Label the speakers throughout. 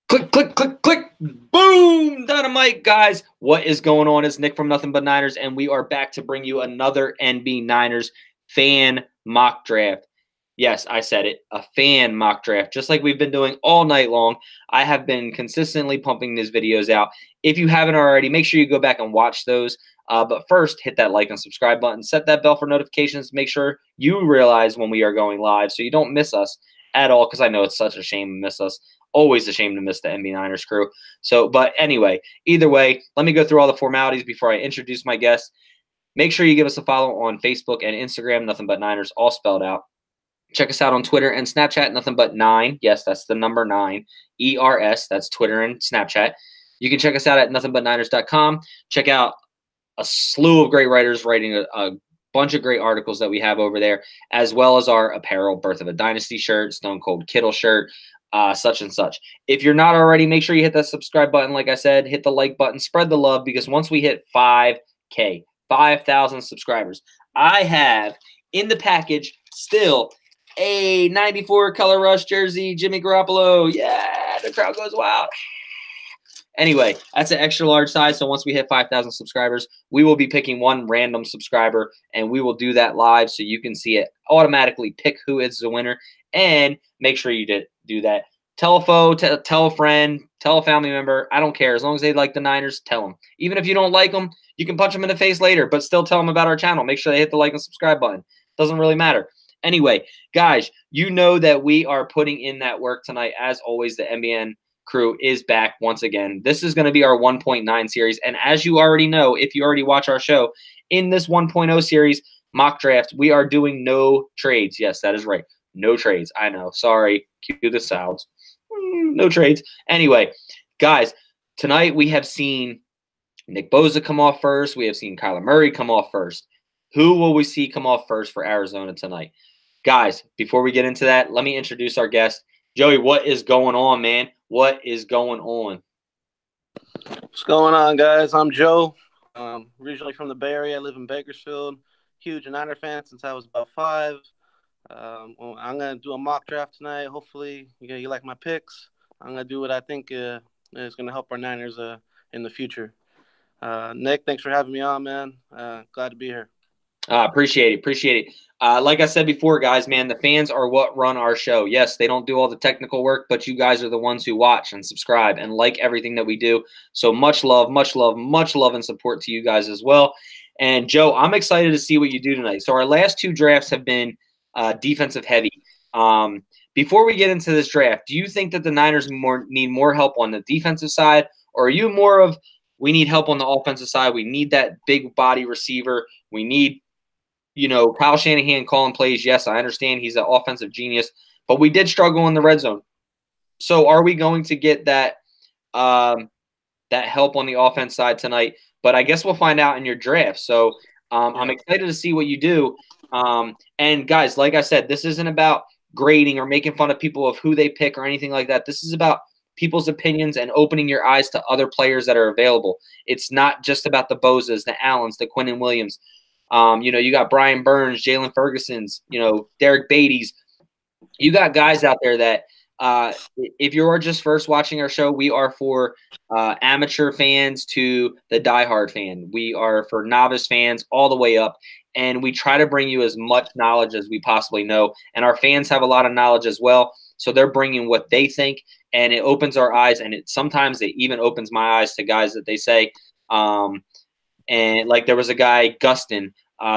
Speaker 1: Click, click, click, click. Boom! Dynamite, guys. What is going on? It's Nick from Nothing But Niners, and we are back to bring you another NB9ers fan mock draft. Yes, I said it. A fan mock draft. Just like we've been doing all night long. I have been consistently pumping these videos out. If you haven't already, make sure you go back and watch those. But first, hit that like and subscribe button. Set that bell for notifications. Make sure you realize when we are going live so you don't miss us at all, because I know it's such a shame to miss us. Always a shame to miss the NB9ers crew. But anyway, either way, let me go through all the formalities before I introduce my guest. Make sure you give us a follow on Facebook and Instagram, Nothing But Niners, all spelled out. Check us out on Twitter and Snapchat, Nothing But 9. Yes, that's the number 9. ERS, that's Twitter and Snapchat. You can check us out at nothingbutniners.com. Check out a slew of great writers writing a bunch of great articles that we have over there, as well as our apparel, Birth of a Dynasty shirt, Stone Cold Kittle shirt, such and such. If you're not already, make sure you hit that subscribe button. Like I said, hit the like button, spread the love, because once we hit 5K, 5,000 subscribers, I have in the package still a 94 Color Rush jersey, Jimmy Garoppolo. Yeah, the crowd goes wild. Anyway, that's an extra large size. So once we hit 5,000 subscribers, we will be picking one random subscriber, and we will do that live so you can see it automatically, pick who is the winner, and make sure you do that. Tell a foe, tell a friend, tell a family member. I don't care. As long as they like the Niners, tell them. Even if you don't like them, you can punch them in the face later, but still tell them about our channel. Make sure they hit the like and subscribe button. Doesn't really matter. Anyway, guys, you know that we are putting in that work tonight. As always, the NBN crew is back once again. This is going to be our 1.9 series. And as you already know, if you already watch our show, in this 1.0 series mock draft, we are doing no trades. Yes, that is right. No trades. I know. Sorry. Cue the sounds. No trades. Anyway, guys, tonight we have seen Nick Bosa come off first. We have seen Kyler Murray come off first. Who will we see come off first for Arizona tonight? Guys, before we get into that, let me introduce our guest. Joey, what is going on, man? What is going on?
Speaker 2: What's going on, guys? I'm Joe. Originally from the Bay Area. I live in Bakersfield. Huge Niner fan since I was about 5. I'm going to do a mock draft tonight. Hopefully, you like my picks. I'm going to do what I think is going to help our Niners in the future. Nick, thanks for having me on, man. Glad to be here.
Speaker 1: Appreciate it. Appreciate it. Like I said before, guys, man, the fans are what run our show. Yes, they don't do all the technical work, but you guys are the ones who watch and subscribe and like everything that we do. So much love, much love, much love and support to you guys as well. And, Joe, I'm excited to see what you do tonight. So our last 2 drafts have been defensive heavy. Before we get into this draft, do you think that the Niners need more help on the defensive side, or are you more of we need help on the offensive side? We need that big body receiver. We need Kyle Shanahan calling plays. Yes, I understand he's an offensive genius, but we did struggle in the red zone. So are we going to get that help on the offense side tonight? But I guess we'll find out in your draft. So I'm excited to see what you do. And guys, like I said, this isn't about grading or making fun of people of who they pick or anything like that. This is about people's opinions and opening your eyes to other players that are available. It's not just about the Bosas, the Allens, the Quinnen Williams. You got Brian Burns, Jalen Ferguson's, Derek Beatty's. You got guys out there that if you're just first watching our show, we are for amateur fans to the diehard fan. We are for novice fans all the way up, and we try to bring you as much knowledge as we possibly know. And our fans have a lot of knowledge as well, so they're bringing what they think, and it opens our eyes, and sometimes it even opens my eyes to guys that they say. And like there was a guy, Gustin,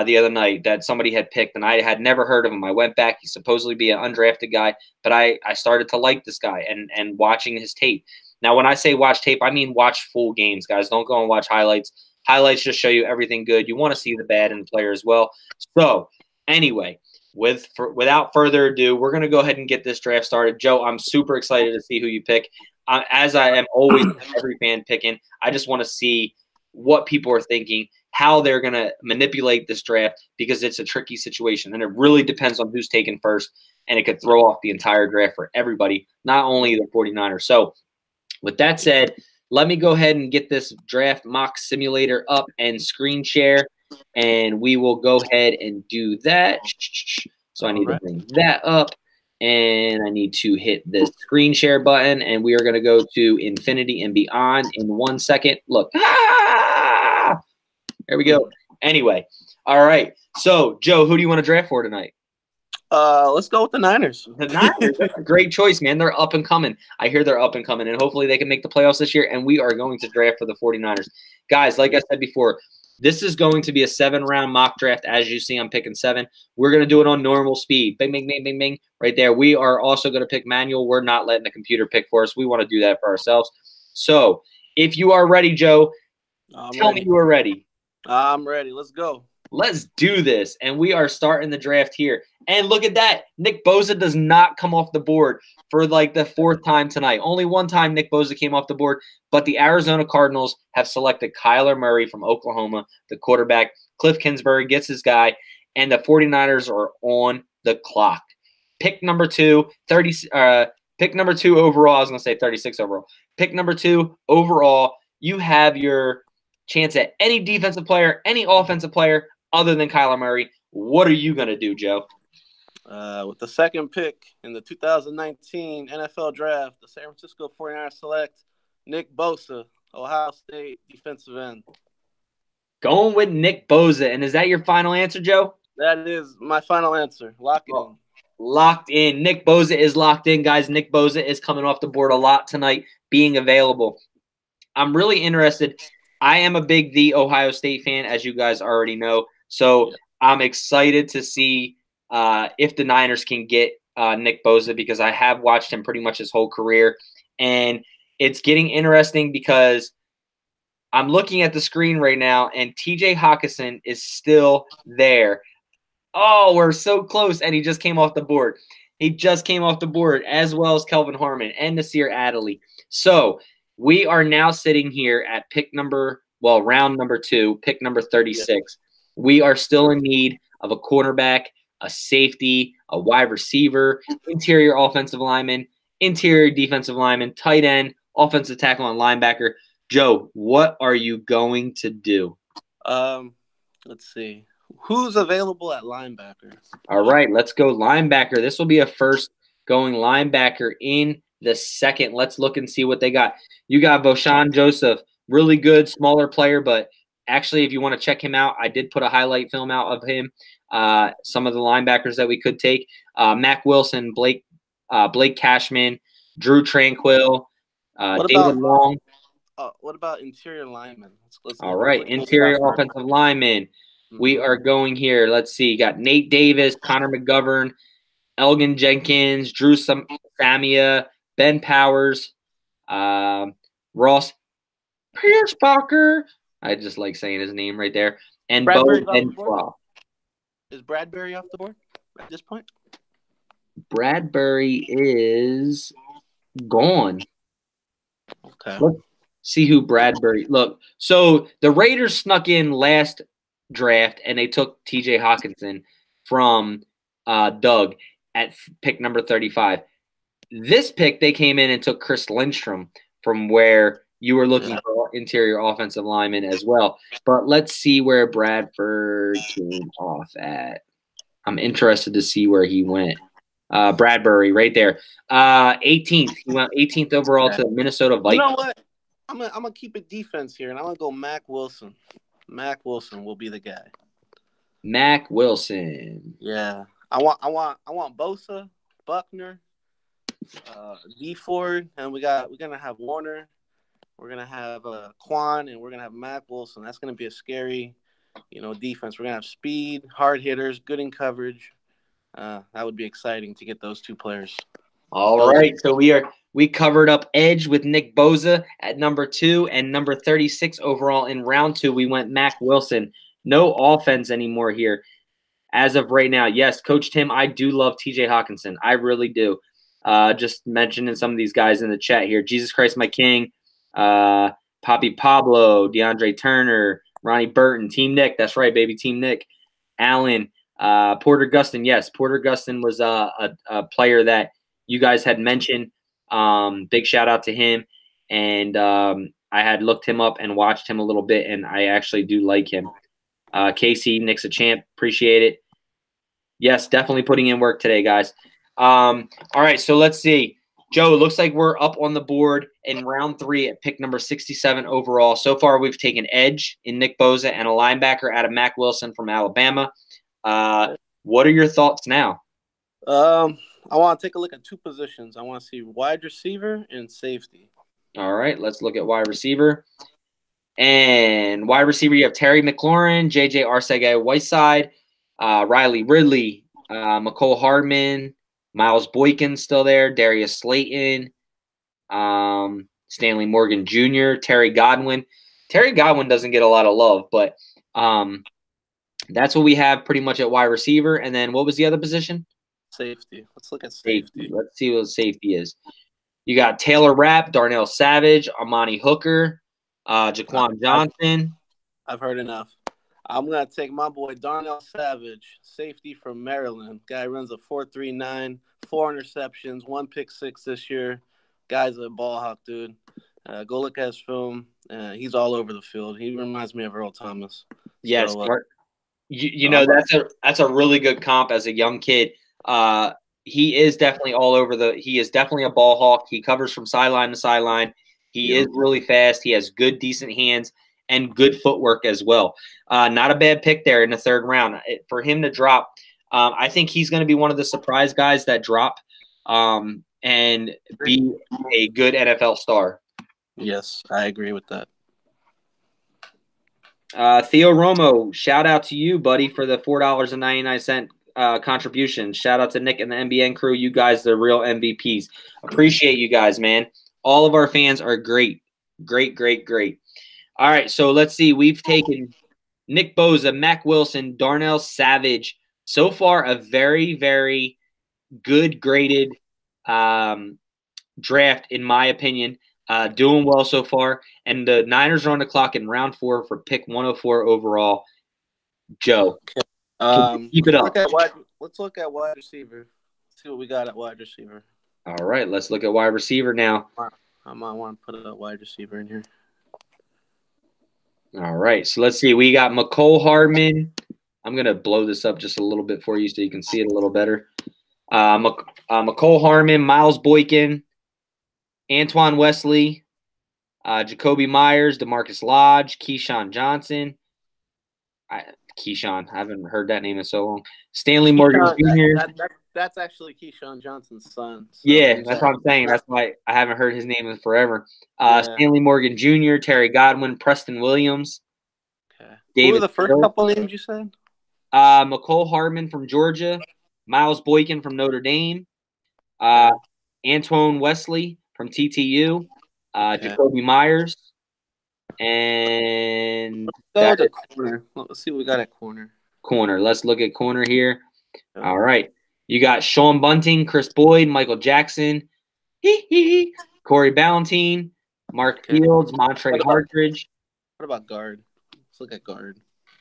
Speaker 1: the other night that somebody had picked, and I had never heard of him. I went back. He's supposedly be an undrafted guy, but I started to like this guy and watching his tape. Now, when I say watch tape, I mean watch full games, guys. Don't go and watch highlights. Highlights just show you everything good. You want to see the bad in the player as well. So anyway, without further ado, we're going to go ahead and get this draft started. Joe, I'm super excited to see who you pick. As I am always every fan picking, I just want to see what people are thinking, how they're going to manipulate this draft, because it's a tricky situation, and it really depends on who's taken first, and it could throw off the entire draft for everybody, not only the 49ers. So with that said, let me go ahead and get this draft mock simulator up and screen share, and we will go ahead and do that. So I need to bring that up. And I need to hit this screen share button, and we are going to go to infinity and beyond in 1 second. Look. Ah! There we go. Anyway. All right. So, Joe, who do you want to draft for tonight?
Speaker 2: Let's go with the Niners.
Speaker 1: The Niners. That's a great choice, man. They're up and coming. I hear they're up and coming, and hopefully they can make the playoffs this year, and we are going to draft for the 49ers. Guys, like I said before, this is going to be a 7-round mock draft. As you see, I'm picking 7. We're going to do it on normal speed. Bing, bing, bing, bing, bing. Right there. We are also going to pick manual. We're not letting the computer pick for us. We want to do that for ourselves. So, if you are ready, Joe, tell me you are ready.
Speaker 2: I'm ready. Let's go.
Speaker 1: Let's do this. And we are starting the draft here. And look at that. Nick Bosa does not come off the board for like the 4th time tonight. Only one time Nick Bosa came off the board. But the Arizona Cardinals have selected Kyler Murray from Oklahoma, the quarterback. Cliff Kingsbury gets his guy. And the 49ers are on the clock. Pick number 2, pick number 2 overall. I was going to say 36 overall. Pick number 2 overall. You have your chance at any defensive player, any offensive player other than Kyler Murray. What are you going to do, Joe?
Speaker 2: With the 2nd pick in the 2019 NFL Draft, the San Francisco 49ers select Nick Bosa, Ohio State defensive end.
Speaker 1: Going with Nick Bosa. And is that your final answer, Joe?
Speaker 2: That is my final answer. Lock it in.
Speaker 1: Locked in. Nick Bosa is locked in, guys. Nick Bosa is coming off the board a lot tonight, being available. I'm really interested. I am a big The Ohio State fan, as you guys already know. So I'm excited to see if the Niners can get Nick Bosa, because I have watched him pretty much his whole career. And it's getting interesting because I'm looking at the screen right now, and TJ Hawkinson is still there. Oh, we're so close, and he just came off the board. He just came off the board, as well as Kelvin Harmon and Nasir Adderley. So we are now sitting here at round number 2, pick number 36. We are still in need of a quarterback, a safety, a wide receiver, interior offensive lineman, interior defensive lineman, tight end, offensive tackle, and linebacker. Joe, what are you going to do?
Speaker 2: Let's see. Who's available at linebacker?
Speaker 1: All right, let's go linebacker. This will be a first going linebacker in the 2nd. Let's look and see what they got. You got Voshan Joseph, really good, smaller player, but actually, if you want to check him out, I did put a highlight film out of him. Some of the linebackers that we could take: Mack Wilson, Blake Cashman, Drew Tranquill, David Long.
Speaker 2: What about interior linemen?
Speaker 1: All right, interior offensive linemen. We are going here. Let's see. You got Nate Davis, Connor McGovern, Elgin Jenkins, Drew Samia, Ben Powers, Ross Piersbacher. I just like saying his name right there. And Bo Benflaw.
Speaker 2: Is Bradbury off the board at this point?
Speaker 1: Bradbury is gone.
Speaker 2: Okay.
Speaker 1: Let's see who Bradbury. Look, so the Raiders snuck in last draft, and they took TJ Hawkinson from Doug at pick number 35. This pick, they came in and took Chris Lindstrom from where you were looking for interior offensive lineman as well. But let's see where Bradford came off at. I'm interested to see where he went. Bradbury right there. 18th. He went 18th overall to the Minnesota Vikings.
Speaker 2: You know what? I'm gonna keep it defense here, and I'm gonna go Mack Wilson. Mack Wilson will be the guy.
Speaker 1: Mack Wilson.
Speaker 2: Yeah. I want Bosa, Buckner, D Ford, and we're gonna have Warner. We're gonna have Kwon, and we're gonna have Mack Wilson. That's gonna be a scary, defense. We're gonna have speed, hard hitters, good in coverage. That would be exciting to get those 2 players.
Speaker 1: All right, so we covered up edge with Nick Bosa at number 2, and number 36 overall in round 2. We went Mack Wilson. No offense anymore here as of right now. Yes, Coach Tim, I do love TJ Hawkinson. I really do. Just mentioning some of these guys in the chat here. Jesus Christ, my King, Poppy Pablo, DeAndre Turner, Ronnie Burton, Team Nick. That's right, baby, Team Nick. Allen, Porter Gustin. Yes, Porter Gustin was a player that you guys had mentioned. Big shout out to him. And I had looked him up and watched him a little bit, and I actually do like him. Casey, Nick's a champ. Appreciate it. Yes, definitely putting in work today, guys. All right, so let's see. Joe, it looks like we're up on the board in round 3 at pick number 67 overall. So far, we've taken edge in Nick Bosa and a linebacker out of Mack Wilson from Alabama. What are your thoughts now?
Speaker 2: I want to take a look at 2 positions. I want to see wide receiver and safety.
Speaker 1: All right, let's look at wide receiver. And wide receiver, you have Terry McLaurin, J.J. Arcega-Whiteside, Riley Ridley, McCole Hardman, Miles Boykin still there, Darius Slayton, Stanley Morgan Jr., Terry Godwin. Terry Godwin doesn't get a lot of love, but that's what we have pretty much at wide receiver. And then what was the other position?
Speaker 2: Safety. Let's look at safety.
Speaker 1: Let's see what safety is. You got Taylor Rapp, Darnell Savage, Amani Hooker, Jaquan Johnson.
Speaker 2: I've heard enough. I'm going to take my boy Darnell Savage, safety from Maryland. Guy runs a 4.39, 4 interceptions, 1 pick 6 this year. Guy's a ball hawk, dude. Go look at his film. He's all over the field. He reminds me of Earl Thomas.
Speaker 1: Yes, so, you know that's a really good comp as a young kid. He is definitely all over he is definitely a ball hawk. He covers from sideline to sideline. He is really fast. He has good, decent hands and good footwork as well. Not a bad pick there in the 3rd round. For him to drop, I think he's going to be one of the surprise guys that drop and be a good NFL star.
Speaker 2: Yes, I agree with that.
Speaker 1: Theo Romo, shout out to you, buddy, for the $4.99 contribution. Shout out to Nick and the NBN crew. You guys are the real MVPs. Appreciate you guys, man. All of our fans are great. Great, great, great. All right, so let's see. We've taken Nick Bosa, Mack Wilson, Darnell Savage. So far, a very, very good graded draft, in my opinion. Doing well so far. And the Niners are on the clock in round 4 for pick 104 overall. Joe, keep it up.
Speaker 2: Let's look at wide receiver. See what we got at wide receiver.
Speaker 1: All right, let's look at wide receiver now.
Speaker 2: I might want to put a wide receiver in here.
Speaker 1: All right, so let's see. We got McCole Hardman. I'm going to blow this up just a little bit for you so you can see it a little better. McCole Hardman, Miles Boykin, Antoine Wesley, Jacoby Myers, DeMarcus Lodge, Keyshawn Johnson. Keyshawn, I haven't heard that name in so long. Stanley Morgan Jr.
Speaker 2: That's actually Keyshawn Johnson's son. So
Speaker 1: yeah, that's what I'm saying. That's why I haven't heard his name in forever. Stanley Morgan Jr., Terry Godwin, Preston Williams.
Speaker 2: Okay.
Speaker 1: David
Speaker 2: Who were the first couple names you said?
Speaker 1: McCole Hardman from Georgia, Miles Boykin from Notre Dame, Antoine Wesley from TTU, Jacoby Myers, and
Speaker 2: corner. Let's see what we got at corner.
Speaker 1: Corner. Let's look at corner here. All right. You got Sean Bunting, Chris Boyd, Michael Jackson, Corey Ballentine, Mark Fields, Montre Hartridge.
Speaker 2: What about guard? Let's look at guard.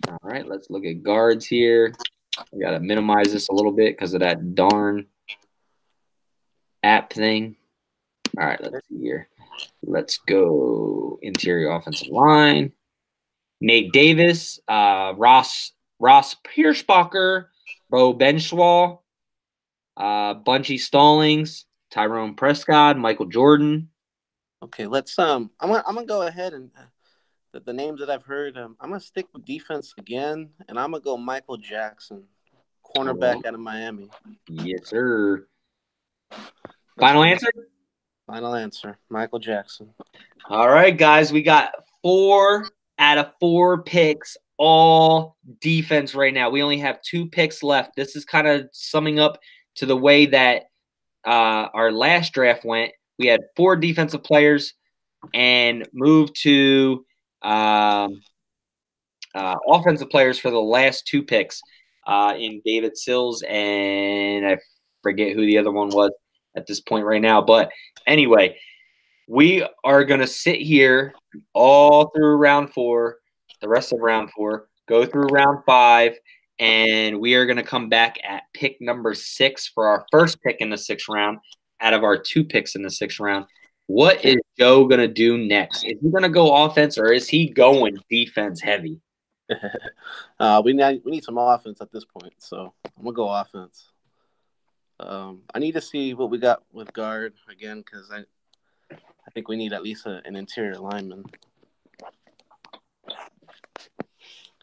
Speaker 1: All right, let's look at guards here. We got to minimize this a little bit because of that darn app thing. All right, let's see here. Let's go interior offensive line. Nate Davis, Ross Pierschbacher, Bo Benschwall, Bunchy Stallings, Tyrone Prescott, Michael Jordan.
Speaker 2: Okay, let's I'm gonna go ahead and the names that I've heard. I'm gonna stick with defense again, and I'm gonna go Michael Jackson, cornerback out of Miami.
Speaker 1: Yes, sir. Final answer?
Speaker 2: Final answer, Michael Jackson.
Speaker 1: All right, guys, we got 4 out of 4 picks, all defense right now. We only have 2 picks left. This is kind of summing up to the way that our last draft went. We had 4 defensive players and moved to offensive players for the last 2 picks in David Sills, and I forget who the other one was at this point right now. But anyway, we are going to sit here all through round 4, the rest of round 4, go through round 5, and we are going to come back at pick number 6 for our first pick in the 6th round out of our 2 picks in the 6th round. What is Joe going to do next? Is he going to go offense or is he going defense heavy?
Speaker 2: We need some offense at this point, so I'm going to go offense. I need to see what we got with guard again because I think we need at least an interior lineman.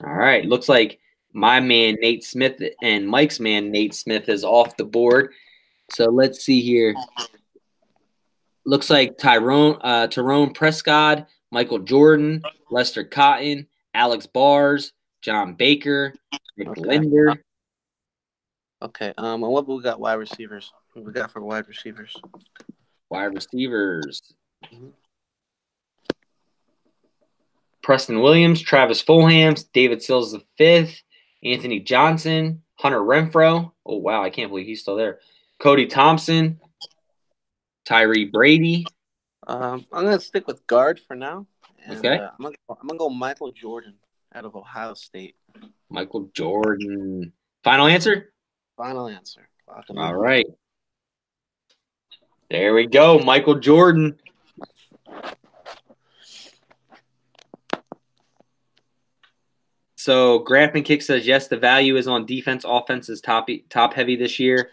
Speaker 1: All right. Looks like my man Nate Smith and Mike's man Nate Smith is off the board. So let's see here. Looks like Tyrone Prescott, Michael Jordan, Lester Cotton, Alex Bars, John Baker, Nick Linder.
Speaker 2: Okay. And what we got? Wide receivers. What we got for wide receivers?
Speaker 1: Wide receivers. Preston Williams, Travis Fulham, David Sills V, Anthony Johnson, Hunter Renfro. Oh, wow. I can't believe he's still there. Cody Thompson, Tyree Brady.
Speaker 2: I'm going to stick with guard for now. And,
Speaker 1: okay.
Speaker 2: I'm going to go Michael Jordan out of Ohio State.
Speaker 1: Michael Jordan. Final answer?
Speaker 2: Final answer.
Speaker 1: All right. There we go. Michael Jordan. So Graph and Kick says, yes, the value is on defense. Offense is top heavy this year.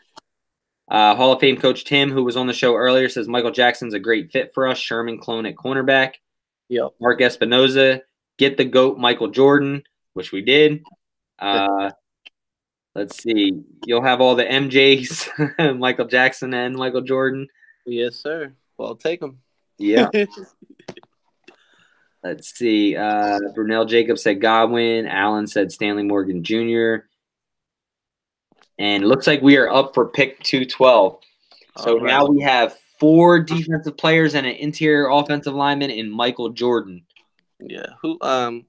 Speaker 1: Hall of Fame coach Tim, who was on the show earlier, says Michael Jackson's a great fit for us. Sherman clone at cornerback.
Speaker 2: Yep.
Speaker 1: Mark Espinoza, get the GOAT Michael Jordan, which we did. Let's see. You'll have all the MJs, Michael Jackson and Michael Jordan.
Speaker 2: Yes, sir. Well, I'll take them.
Speaker 1: Yeah. Let's see. Brunel Jacobs said Godwin. Allen said Stanley Morgan Jr. And it looks like we are up for pick 212. So now we have 4 defensive players and an interior offensive lineman in Michael Jordan.
Speaker 2: Yeah. Who?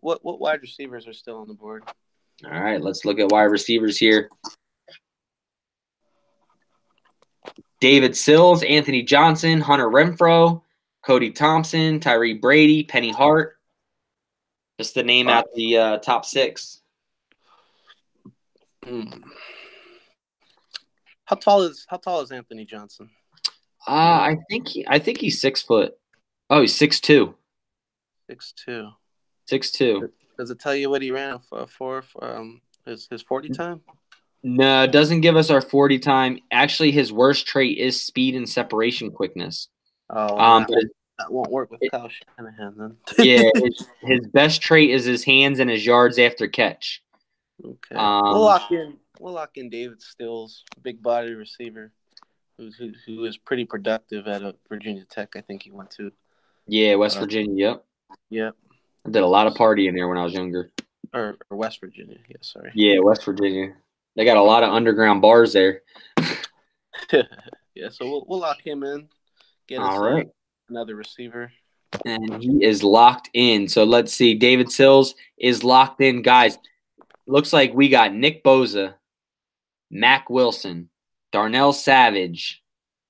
Speaker 2: What wide receivers are still on the board?
Speaker 1: All right, let's look at wide receivers here. David Sills, Anthony Johnson, Hunter Renfro, Cody Thompson, Tyree Brady, Penny Hart. Just to name out the top 6.
Speaker 2: How tall is Anthony Johnson?
Speaker 1: I think he's 6 foot. Oh, he's 6'2".
Speaker 2: 6'2".
Speaker 1: 6'2".
Speaker 2: Does it tell you what he ran for his 40 time?
Speaker 1: No, it doesn't give us our 40 time. Actually, his worst trait is speed and separation quickness.
Speaker 2: Oh, that won't work with Kyle Shanahan then.
Speaker 1: Yeah, his best trait is his hands and his yards after catch.
Speaker 2: Okay, we'll lock in David Sills, big body receiver, who is pretty productive at Virginia Tech. I think he went to.
Speaker 1: Yeah, West Virginia. Yep.
Speaker 2: Yep.
Speaker 1: I did a lot of partying there when I was younger.
Speaker 2: Or West Virginia. Yeah, sorry.
Speaker 1: Yeah, West Virginia. They got a lot of underground bars there.
Speaker 2: Yeah, so we'll lock him in. Get us another receiver.
Speaker 1: And he is locked in. So let's see. David Sills is locked in. Guys, looks like we got Nick Bosa, Mack Wilson, Darnell Savage,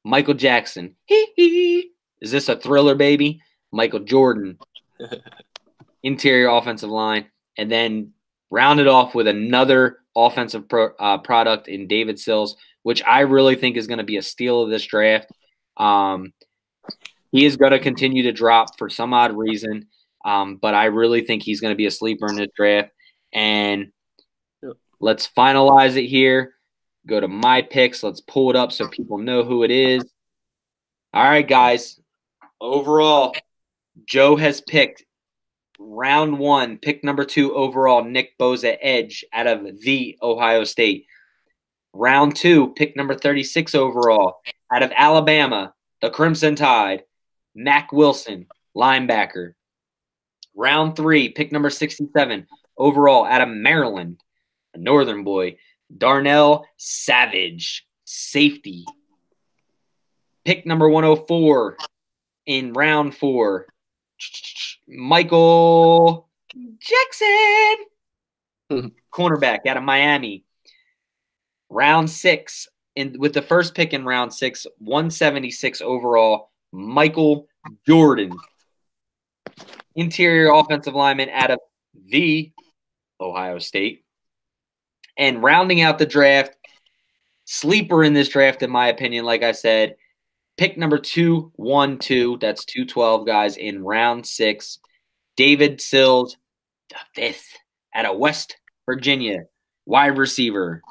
Speaker 1: Michael Jackson. Is this a thriller, baby? Michael Jordan. Interior offensive line. And then rounded off with another offensive product in David Sills, which I really think is going to be a steal of this draft. He is going to continue to drop for some odd reason, but I really think he's going to be a sleeper in this draft. And let's finalize it here. Go to my picks. Let's pull it up so people know who it is. All right, guys. Overall, Joe has picked round 1, pick number 2 overall, Nick Bosa, edge out of the Ohio State. Round 2, pick number 36 overall, out of Alabama, the Crimson Tide, Mack Wilson, linebacker. Round 3, pick number 67 overall, out of Maryland, a Northern boy, Darnell Savage, safety. Pick number 104 in round 4, Michael Jackson, cornerback out of Miami. Round 6, with the first pick in round 6, 176 overall, Michael Jordan, interior offensive lineman out of the Ohio State. And rounding out the draft, sleeper in this draft, in my opinion, like I said, pick number 212, that's 212, guys, in round 6, David Sills, the 5th, out of West Virginia, wide receiver.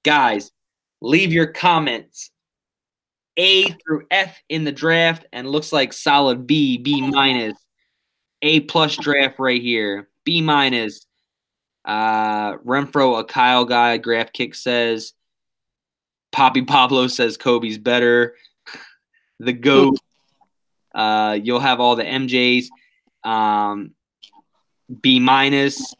Speaker 1: Guys, Leave your comments A through F in the draft, and looks like solid B, B minus, A plus draft right here, B minus. Renfro, a Kyle guy, Graph Kick says. Poppy Pablo says Kobe's better. The GOAT. You'll have all the MJs. B minus.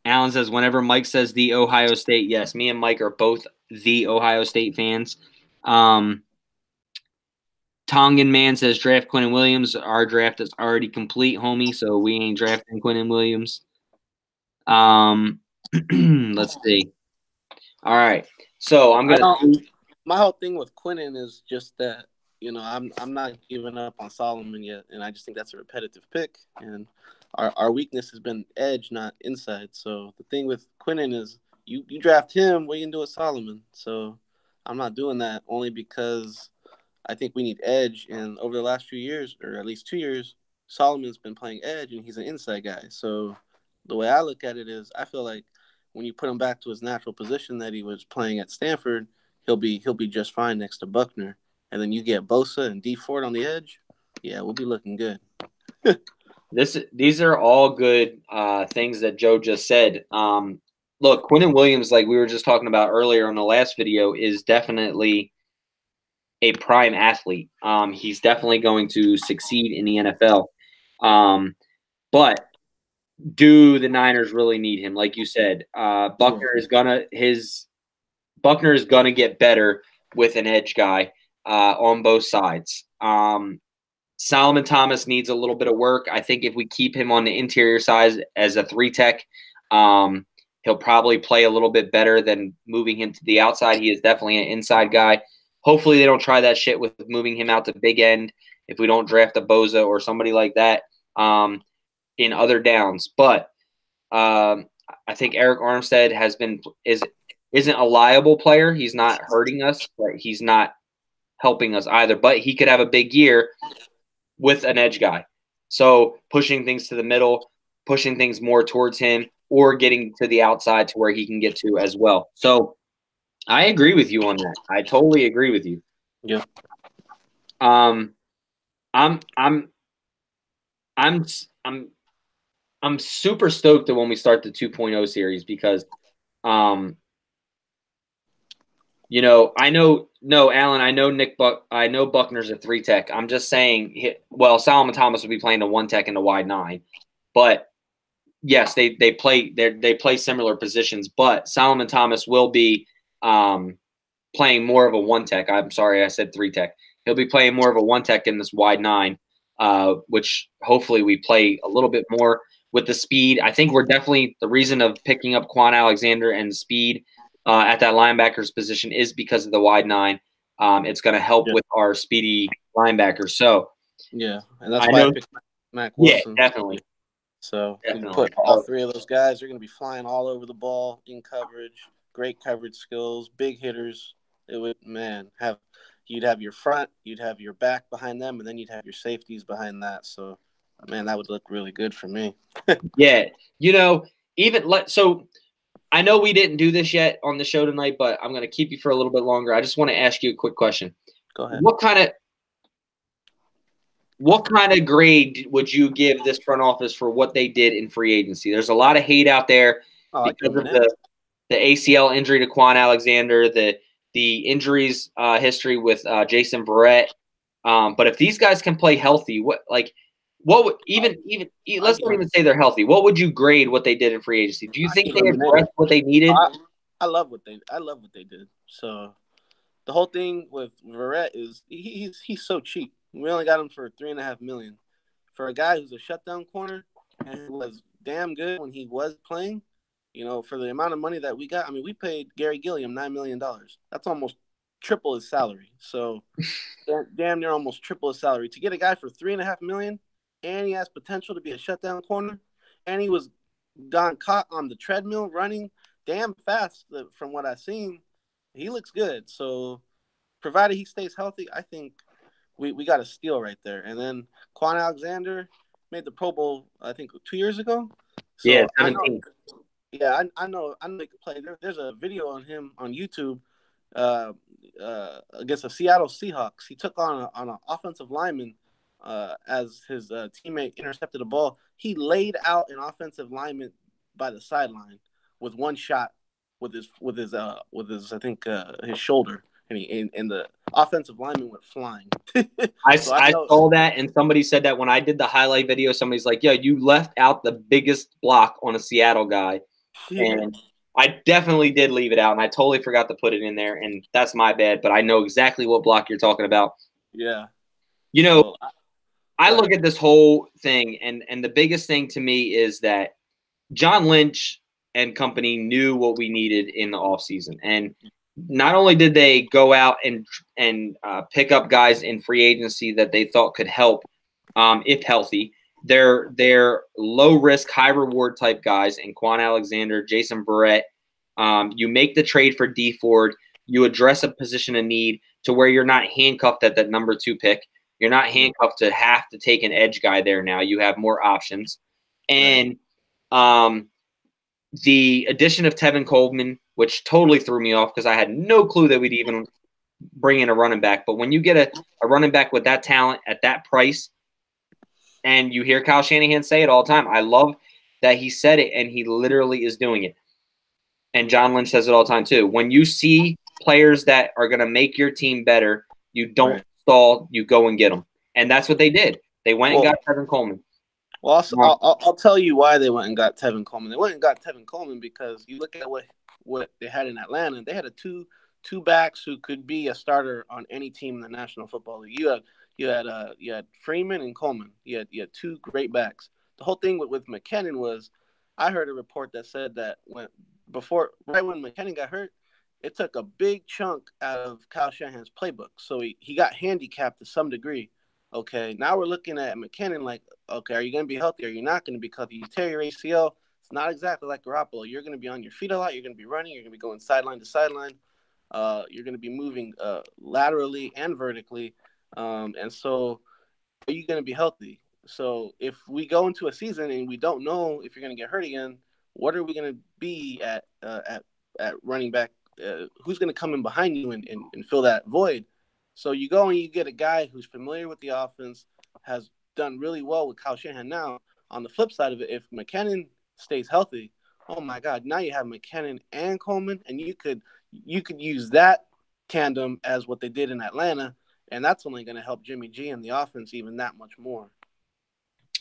Speaker 1: Alan says, whenever Mike says the Ohio State, yes, me and Mike are both the Ohio State fans. Tongan Man says, draft Quinnen Williams. Our draft is already complete, homie, so we ain't drafting Quinnen Williams. Let's see. All right. So I'm gonna.
Speaker 2: My whole thing with Quinnen is just that, you know, I'm not giving up on Solomon yet, and I just think that's a repetitive pick. And our weakness has been edge, not inside. So the thing with Quinnen is you draft him, what you can do with Solomon. So I'm not doing that only because I think we need edge. And over the last few years, or at least 2 years, Solomon's been playing edge, and he's an inside guy. So the way I look at it is I feel like when you put him back to his natural position that he was playing at Stanford, he'll be just fine next to Buckner. And then you get Bosa and D Ford on the edge. Yeah, we'll be looking good.
Speaker 1: These are all good things that Joe just said. Look, Quinnen Williams, like we were just talking about earlier in the last video, is definitely a prime athlete. He's definitely going to succeed in the NFL. But do the Niners really need him? Like you said, Buckner is gonna get better with an edge guy on both sides. Solomon Thomas needs a little bit of work. I think if we keep him on the interior side as a 3-tech, he'll probably play a little bit better than moving him to the outside. He is definitely an inside guy. Hopefully they don't try that shit with moving him out to big end if we don't draft a Bosa or somebody like that in other downs. But I think Eric Armstead isn't a liable player. He's not hurting us, but he's not helping us either. But he could have a big year with an edge guy. So pushing things to the middle, pushing things more towards him, or getting to the outside to where he can get to as well. So I agree with you on that. I totally agree with you.
Speaker 2: Yeah.
Speaker 1: I'm super stoked that when we start the 2.0 series because you know, Alan, I know Buckner's a 3-tech. I'm just saying, Solomon Thomas will be playing the 1-tech and the wide 9. But yes, they play similar positions, but Solomon Thomas will be playing more of a 1-tech. I'm sorry, I said 3-tech. He'll be playing more of a 1-tech in this wide 9, which hopefully we play a little bit more with the speed. I think we're definitely the reason of picking up Kwon Alexander and speed at that linebacker's position is because of the wide 9. It's going to help with our speedy linebackers. So
Speaker 2: yeah, and that's why I picked Mack Wilson.
Speaker 1: Yeah, definitely.
Speaker 2: So you can put all 3 of those guys. They're going to be flying all over the ball in coverage, great coverage skills, big hitters. It would, you'd have your front, you'd have your back behind them, and then you'd have your safeties behind that. So, man, that would look really good for me.
Speaker 1: Yeah, so I know we didn't do this yet on the show tonight, but I'm going to keep you for a little bit longer. I just want to ask you a quick question.
Speaker 2: Go ahead.
Speaker 1: What kind of grade would you give this front office for what they did in free agency? There's a lot of hate out there because of the ACL injury to Kwon Alexander, the injuries history with Jason Verrett. But if these guys can play healthy, let's not even say they're healthy. What would you grade what they did in free agency? Do you think they addressed what they needed?
Speaker 2: I love what they did. So the whole thing with Verrett is he's so cheap. We only got him for $3.5 million. For a guy who's a shutdown corner and who was damn good when he was playing, you know, for the amount of money that we got. I mean, we paid Gary Gilliam $9 million. That's almost triple his salary. So damn near almost triple his salary. To get a guy for $3.5 million, and he has potential to be a shutdown corner, and he was caught on the treadmill running damn fast from what I've seen. He looks good. So provided he stays healthy, I think we got a steal right there. And then Kwon Alexander made the Pro Bowl, I think, 2 years ago. So
Speaker 1: yeah, 17.
Speaker 2: Yeah, I know he can play. There's a video on him on YouTube against the Seattle Seahawks. He took on an offensive lineman as his teammate intercepted the ball. He laid out an offensive lineman by the sideline with one shot with his I think his shoulder, and the offensive lineman went flying.
Speaker 1: I
Speaker 2: know,
Speaker 1: saw that, and somebody said that when I did the highlight video, somebody's like, "Yo, you left out the biggest block on a Seattle guy." And I definitely did leave it out, and I totally forgot to put it in there, and that's my bad. But I know exactly what block you're talking about.
Speaker 2: Yeah.
Speaker 1: You know, I look at this whole thing, and the biggest thing to me is that John Lynch and company knew what we needed in the offseason. And not only did they go out and pick up guys in free agency that they thought could help if healthy, they're low risk, high reward type guys in Kwon Alexander, Jason Verrett. You make the trade for D Ford. You address a position of need to where you're not handcuffed at that number 2 pick. You're not handcuffed to have to take an edge guy there now. You have more options. And the addition of Tevin Coleman, which totally threw me off because I had no clue that we'd even bring in a running back. But when you get a running back with that talent at that price, and you hear Kyle Shanahan say it all the time, I love that he said it, and he literally is doing it. And John Lynch says it all the time too. When you see players that are going to make your team better, you don't stall, you go and get them. And that's what they did. They went and got Tevin Coleman.
Speaker 2: Well, I'll tell you why they went and got Tevin Coleman. They went and got Tevin Coleman because you look at what they had in Atlanta. They had two backs who could be a starter on any team in the National Football League. You had Freeman and Coleman. You had 2 great backs. The whole thing with McKinnon was, I heard a report that said that right when McKinnon got hurt, it took a big chunk out of Kyle Shanahan's playbook. So he got handicapped to some degree. Okay, now we're looking at McKinnon like, okay, are you going to be healthy? Are you not going to be healthy? You tear your ACL. It's not exactly like Garoppolo. You're going to be on your feet a lot. You're going to be running. You're going to be going sideline to sideline. You're going to be moving laterally and vertically. And so are you going to be healthy? So if we go into a season and we don't know if you're going to get hurt again, what are we going to be at running back? Who's going to come in behind you and fill that void? So you go and you get a guy who's familiar with the offense, has done really well with Kyle Shanahan. Now, on the flip side of it, if McKinnon stays healthy, oh my God, now you have McKinnon and Coleman, and you could use that tandem as what they did in Atlanta, and that's only going to help Jimmy G and the offense even that much more.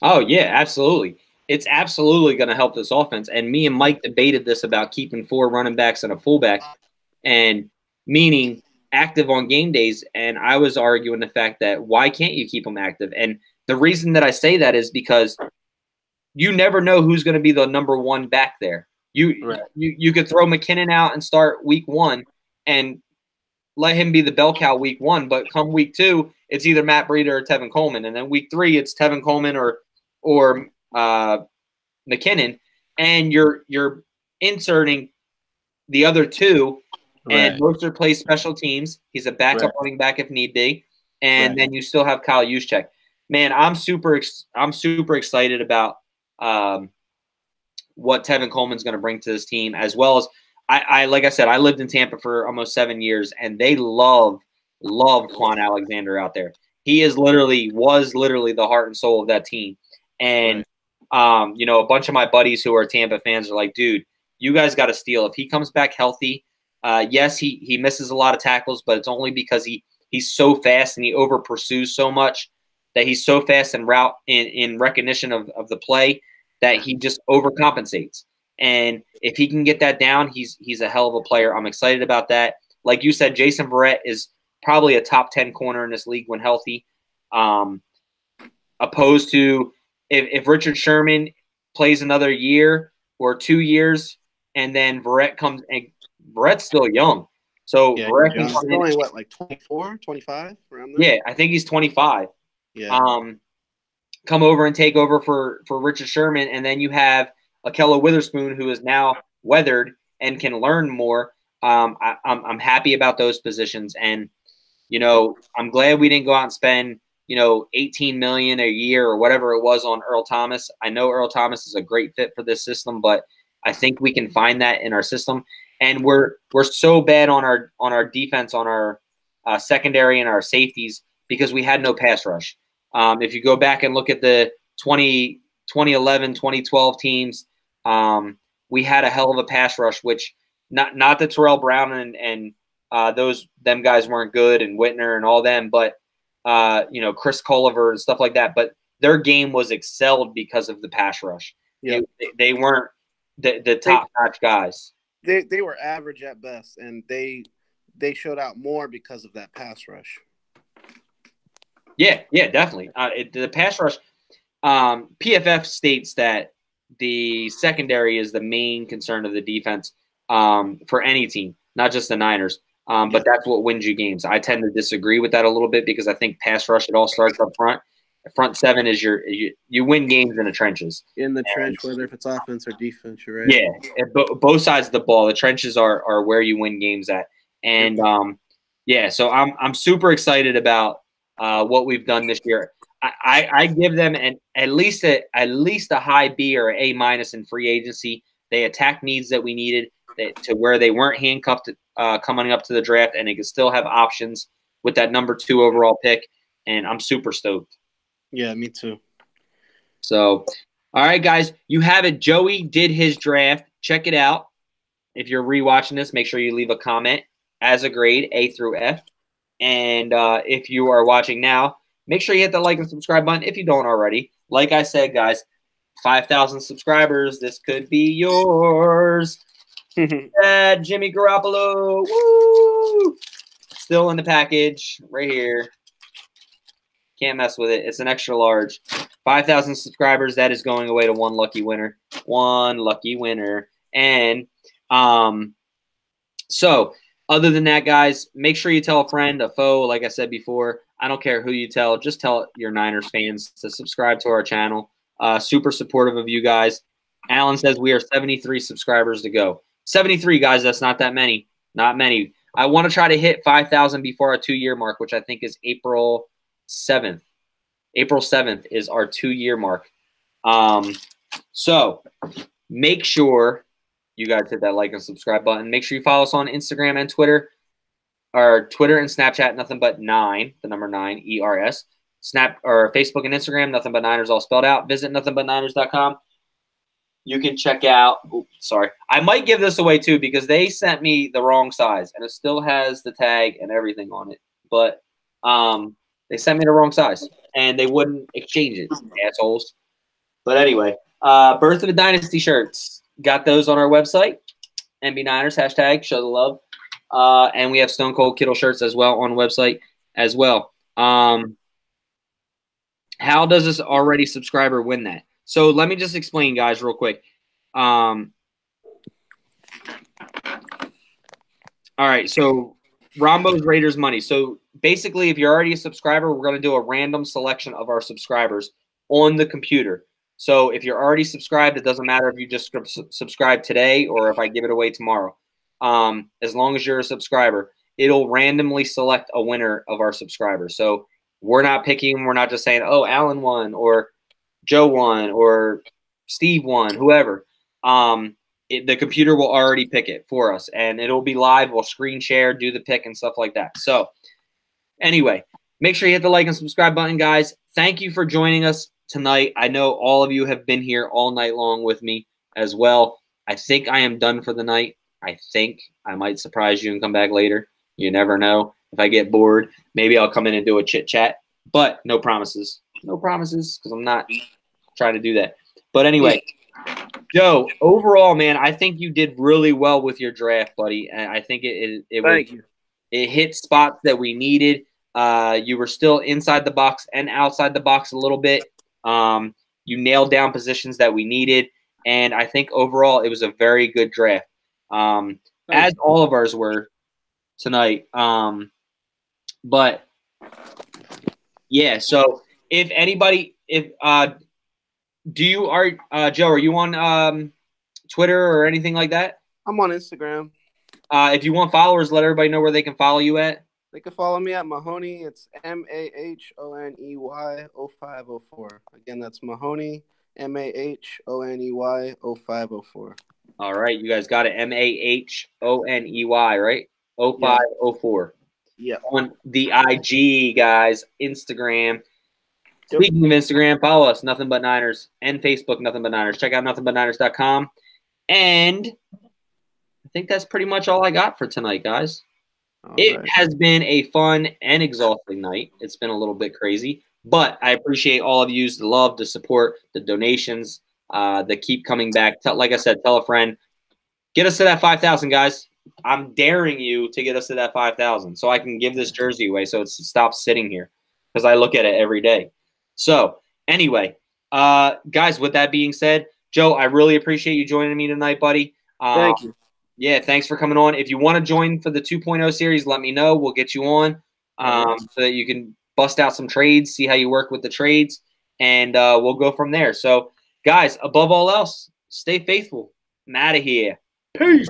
Speaker 1: Oh, yeah, absolutely. It's absolutely going to help this offense. And me and Mike debated this about keeping 4 running backs and a fullback, and meaning active on game days. And I was arguing the fact that why can't you keep them active? And the reason that I say that is because you never know who's going to be the number 1 back there. You could throw McKinnon out and start week 1 and let him be the bell cow week 1, but come week 2, it's either Matt Breida or Tevin Coleman, and then week 3 it's Tevin Coleman or McKinnon, and you're inserting the other 2. And Mostert plays special teams. He's a backup running back if need be. And then you still have Kyle Juszczyk. Man, I'm super excited about what Tevin Coleman's going to bring to this team, as well as I like I said, I lived in Tampa for almost 7 years, and they love Kwon Alexander out there. He was literally the heart and soul of that team. And a bunch of my buddies who are Tampa fans are like, dude, you guys got to steal. If he comes back healthy, yes, he misses a lot of tackles, but it's only because he's so fast and he over pursues so much that he's so fast in route in recognition of the play that he just overcompensates. And if he can get that down, he's a hell of a player. I'm excited about that. Like you said, Jason Verrett is probably a top 10 corner in this league when healthy. Opposed to if Richard Sherman plays another year or 2 years, and then Verrett comes – and Verrett's still young. So Verrett can come
Speaker 2: in. What, like 24, 25? Around there?
Speaker 1: Yeah, I think he's 25.
Speaker 2: Yeah.
Speaker 1: Come over and take over for Richard Sherman, and then you have Ahkello Witherspoon, who is now weathered and can learn more. I'm happy about those positions, and I'm glad we didn't go out and spend $18 million a year or whatever it was on Earl Thomas. I know Earl Thomas is a great fit for this system, but I think we can find that in our system. And we're so bad on our defense, on our secondary and our safeties because we had no pass rush. If you go back and look at the 2011, 2012 teams, we had a hell of a pass rush, which not the Terrell Brown and them guys weren't good, and Whitner and all them, but Chris Culliver and stuff like that. But their game was excelled because of the pass rush. Yeah. They weren't the top-notch guys.
Speaker 2: They were average at best, and they showed out more because of that pass rush.
Speaker 1: Yeah, definitely. The pass rush, PFF states that the secondary is the main concern of the defense for any team, not just the Niners. But that's what wins you games. I tend to disagree with that a little bit because I think pass rush, it all starts up front. Front seven is you win games in the trenches.
Speaker 2: In the trench, whether if it's offense or defense, you're right.
Speaker 1: Yeah, both sides of the ball. The trenches are where you win games at. And so I'm super excited about what we've done this year. I give them at least a high B or A minus in free agency. They attacked needs that we needed to where they weren't handcuffed coming up to the draft, and they could still have options with that number 2 overall pick. And I'm super stoked.
Speaker 2: Yeah, me too.
Speaker 1: So, all right, guys, you have it. Joey did his draft. Check it out. If you're rewatching this, make sure you leave a comment as a grade, A through F. And if you are watching now, make sure you hit the like and subscribe button if you don't already. Like I said, guys, 5,000 subscribers. This could be yours. Jimmy Garoppolo. Woo! Still in the package right here. Can't mess with it. It's an extra large. 5,000 subscribers. That is going away to one lucky winner. One lucky winner. And so other than that, guys, make sure you tell a friend, a foe, like I said before. I don't care who you tell. Just tell your Niners fans to subscribe to our channel. Super supportive of you guys. Alan says we are 73 subscribers to go. 73, guys. That's not that many. Not many. I want to try to hit 5,000 before our 2-year mark, which I think is April 7th. April 7th is our 2-year mark. So make sure you guys hit that like and subscribe button. Make sure you follow us on Instagram and Twitter. Our Twitter and Snapchat, nothing but 9, the number 9, ERS. Snap or Facebook and Instagram, nothing but Niners, all spelled out. Visit nothingbutniners.com. You can check out. Oops, sorry, I might give this away too because they sent me the wrong size and it still has the tag and everything on it. But they sent me the wrong size and they wouldn't exchange it, assholes. But anyway, Birth of a Dynasty shirts. Got those on our website. NB9ers, hashtag show the love. And we have Stone Cold Kittle shirts as well on the website as well. How does this already subscriber win that? So let me just explain, guys, real quick. All right, so Rombo's Raiders money. So basically, if you're already a subscriber, we're going to do a random selection of our subscribers on the computer. So if you're already subscribed, it doesn't matter if you just subscribe today or if I give it away tomorrow. As long as you're a subscriber, it'll randomly select a winner of our subscribers. So we're not picking. We're not just saying, oh, Alan won or Joe won or Steve won, whoever. The computer will already pick it for us, and it'll be live. We'll screen share, do the pick, and stuff like that. So anyway, make sure you hit the like and subscribe button, guys. Thank you for joining us tonight. I know all of you have been here all night long with me as well. I think I am done for the night. I think I might surprise you and come back later. You never know. If I get bored, maybe I'll come in and do a chit chat, but no promises. No promises because I'm not trying to do that. But anyway, Joe, overall, man, I think you did really well with your draft, buddy. And I think it hit spots that we needed. You were still inside the box and outside the box a little bit. You nailed down positions that we needed. And I think overall it was a very good draft, as all of ours were tonight. But, yeah, so if anybody – Joe, are you on Twitter or anything like that?
Speaker 2: I'm on Instagram.
Speaker 1: If you want followers, let everybody know where they can follow you at.
Speaker 2: They can follow me at Mahoney. It's MAHONEY 0504. Again, that's Mahoney, MAHONEY 0504.
Speaker 1: All right, you guys got it. Mahoney, right? 0504.
Speaker 2: Yeah.
Speaker 1: On the IG, guys, Instagram.
Speaker 2: Yep.
Speaker 1: Speaking of Instagram, follow us, Nothing But Niners, and Facebook, Nothing But Niners. Check out nothingbutniners.com. And I think that's pretty much all I got for tonight, guys. It has been a fun and exhausting night. It's been a little bit crazy, but I appreciate all of you, the love, the support, the donations that keep coming back. Like I said, tell a friend. Get us to that 5,000, guys. I'm daring you to get us to that 5,000 so I can give this jersey away so it stops sitting here because I look at it every day. So anyway, guys, with that being said, Joe, I really appreciate you joining me tonight, buddy.
Speaker 2: Thank you.
Speaker 1: Yeah, thanks for coming on. If you want to join for the 2.0 series, let me know. We'll get you on so that you can bust out some trades, see how you work with the trades, and we'll go from there. So, guys, above all else, stay faithful. I'm out of here. Peace.